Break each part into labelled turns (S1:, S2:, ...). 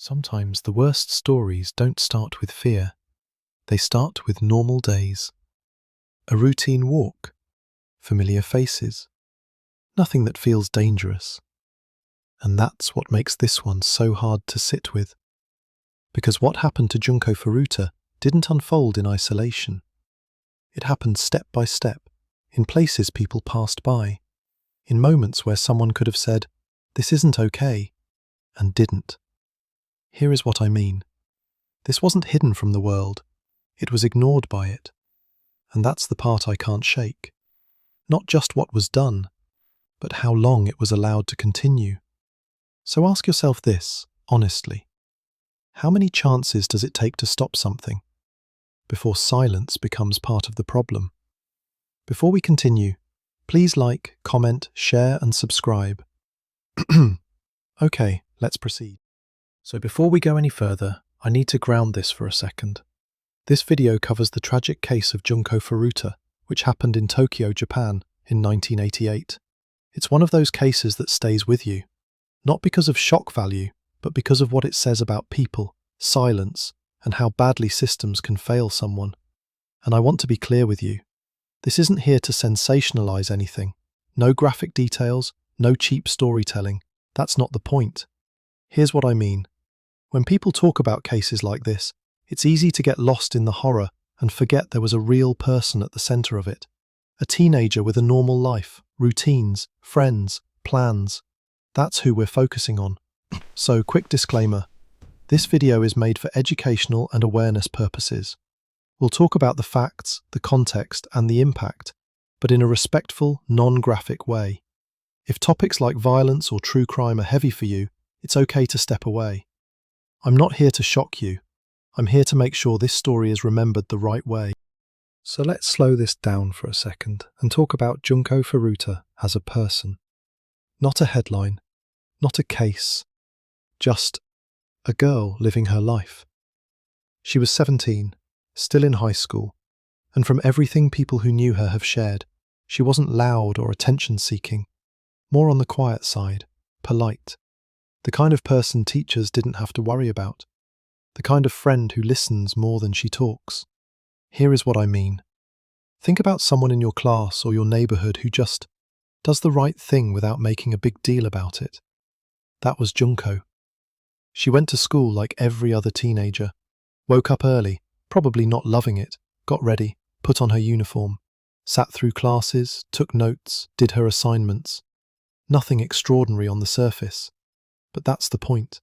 S1: Sometimes the worst stories don't start with fear. They start with normal days. A routine walk, familiar faces, nothing that feels dangerous. And that's what makes this one so hard to sit with. Because what happened to Junko Furuta didn't unfold in isolation. It happened step by step, in places people passed by, in moments where someone could have said, "This isn't okay," and didn't. Here is what I mean. This wasn't hidden from the world. It was ignored by it. And that's the part I can't shake. Not just what was done, but how long it was allowed to continue. So ask yourself this, honestly. How many chances does it take to stop something before silence becomes part of the problem? Before we continue, please like, comment, share and subscribe. Okay, let's proceed. So before we go any further, I need to ground this for a second. This video covers the tragic case of Junko Furuta, which happened in Tokyo, Japan, in 1988. It's one of those cases that stays with you, not because of shock value, but because of what it says about people, silence, and how badly systems can fail someone. And I want to be clear with you. This isn't here to sensationalize anything. No graphic details, no cheap storytelling. That's not the point. Here's what I mean. When people talk about cases like this, it's easy to get lost in the horror and forget there was a real person at the center of it. A teenager with a normal life, routines, friends, plans. That's who we're focusing on. So, quick disclaimer. This video is made for educational and awareness purposes. We'll talk about the facts, the context, and the impact, but in a respectful, non-graphic way. If topics like violence or true crime are heavy for you, it's okay to step away. I'm not here to shock you. I'm here to make sure this story is remembered the right way. So let's slow this down for a second and talk about Junko Furuta as a person. Not a headline, not a case, just a girl living her life. She was 17, still in high school, and from everything people who knew her have shared, she wasn't loud or attention-seeking, more on the quiet side, polite. The kind of person teachers didn't have to worry about. The kind of friend who listens more than she talks. Here is what I mean. Think about someone in your class or your neighborhood who just does the right thing without making a big deal about it. That was Junko. She went to school like every other teenager, woke up early, probably not loving it, got ready, put on her uniform, sat through classes, took notes, did her assignments. Nothing extraordinary on the surface. But that's the point.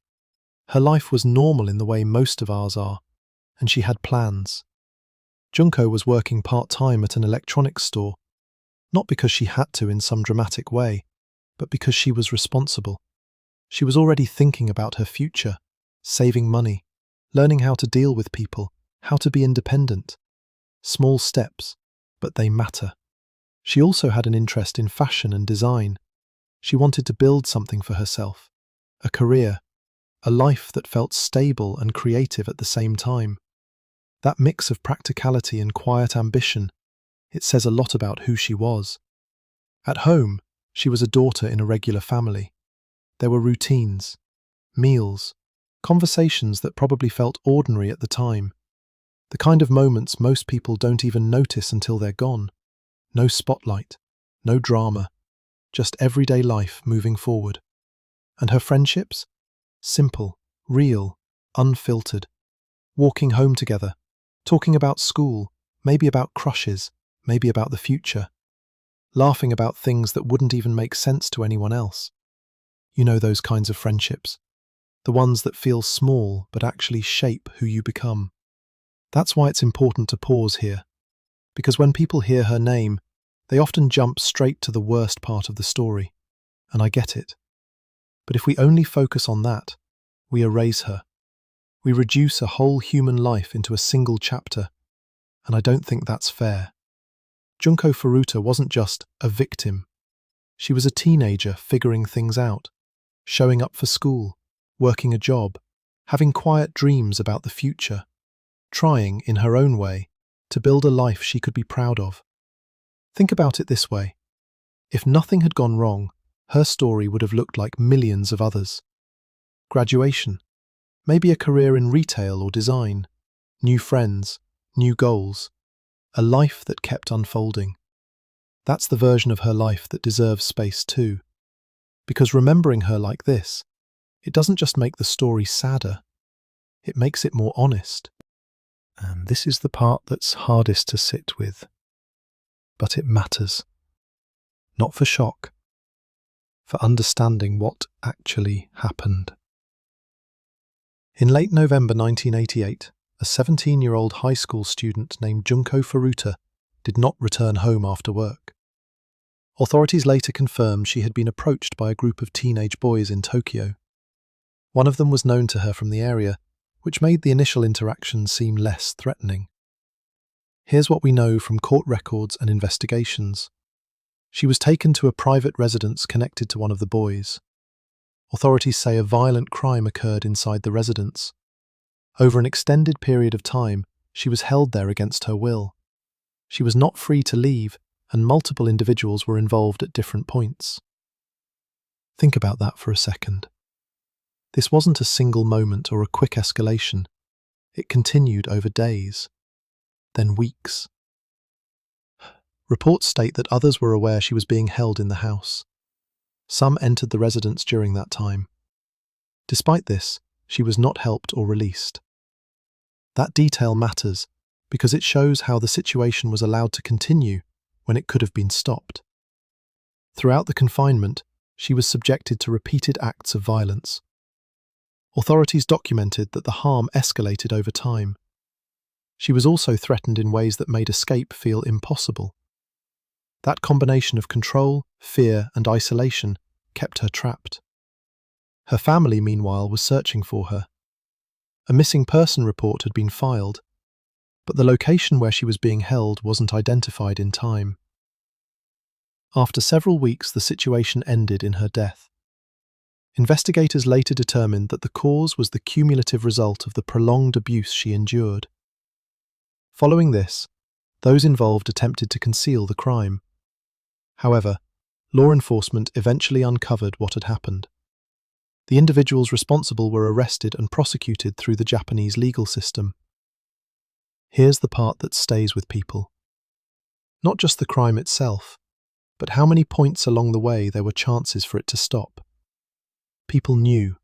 S1: Her life was normal in the way most of ours are, and she had plans. Junko was working part-time at an electronics store, not because she had to in some dramatic way, but because she was responsible. She was already thinking about her future, saving money, learning how to deal with people, how to be independent. Small steps, but they matter. She also had an interest in fashion and design. She wanted to build something for herself. A career, a life that felt stable and creative at the same time. That mix of practicality and quiet ambition, it says a lot about who she was. At home, she was a daughter in a regular family. There were routines, meals, conversations that probably felt ordinary at the time. The kind of moments most people don't even notice until they're gone. No spotlight, no drama, just everyday life moving forward. And her friendships? Simple, real, unfiltered. Walking home together, talking about school, maybe about crushes, maybe about the future. Laughing about things that wouldn't even make sense to anyone else. You know those kinds of friendships. The ones that feel small but actually shape who you become. That's why it's important to pause here. Because when people hear her name, they often jump straight to the worst part of the story. And I get it. But if we only focus on that, we erase her. We reduce a whole human life into a single chapter, and I don't think that's fair. Junko Furuta wasn't just a victim. She was a teenager figuring things out, showing up for school, working a job, having quiet dreams about the future, trying, in her own way, to build a life she could be proud of. Think about it this way. If nothing had gone wrong, her story would have looked like millions of others. Graduation. Maybe a career in retail or design, new friends, new goals, a life that kept unfolding. That's the version of her life that deserves space too. Because remembering her like this, it doesn't just make the story sadder, it makes it more honest. And this is the part that's hardest to sit with. But it matters. Not for shock, for understanding what actually happened. In late November 1988, a 17-year-old high school student named Junko Furuta did not return home after work. Authorities later confirmed she had been approached by a group of teenage boys in Tokyo. One of them was known to her from the area, which made the initial interaction seem less threatening. Here's what we know from court records and investigations. She was taken to a private residence connected to one of the boys. Authorities say a violent crime occurred inside the residence. Over an extended period of time, she was held there against her will. She was not free to leave, and multiple individuals were involved at different points. Think about that for a second. This wasn't a single moment or a quick escalation. It continued over days, then weeks. Reports state that others were aware she was being held in the house. Some entered the residence during that time. Despite this, she was not helped or released. That detail matters because it shows how the situation was allowed to continue when it could have been stopped. Throughout the confinement, she was subjected to repeated acts of violence. Authorities documented that the harm escalated over time. She was also threatened in ways that made escape feel impossible. That combination of control, fear, and isolation kept her trapped. Her family, meanwhile, was searching for her. A missing person report had been filed, but the location where she was being held wasn't identified in time. After several weeks, the situation ended in her death. Investigators later determined that the cause was the cumulative result of the prolonged abuse she endured. Following this, those involved attempted to conceal the crime. However, law enforcement eventually uncovered what had happened. The individuals responsible were arrested and prosecuted through the Japanese legal system. Here's the part that stays with people. Not just the crime itself, but how many points along the way there were chances for it to stop. People knew,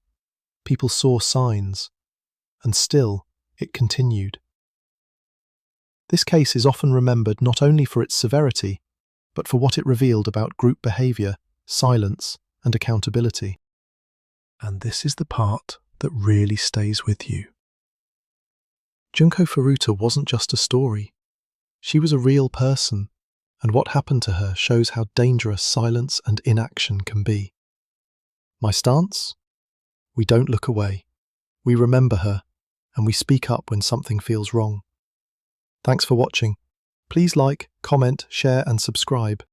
S1: people saw signs, and still it continued. This case is often remembered not only for its severity, but for what it revealed about group behavior, silence, and accountability. And this is the part that really stays with you. Junko Furuta wasn't just a story. She was a real person, and what happened to her shows how dangerous silence and inaction can be. My stance? We don't look away. We remember her, and we speak up when something feels wrong. Thanks for watching. Please like, comment, share, and subscribe.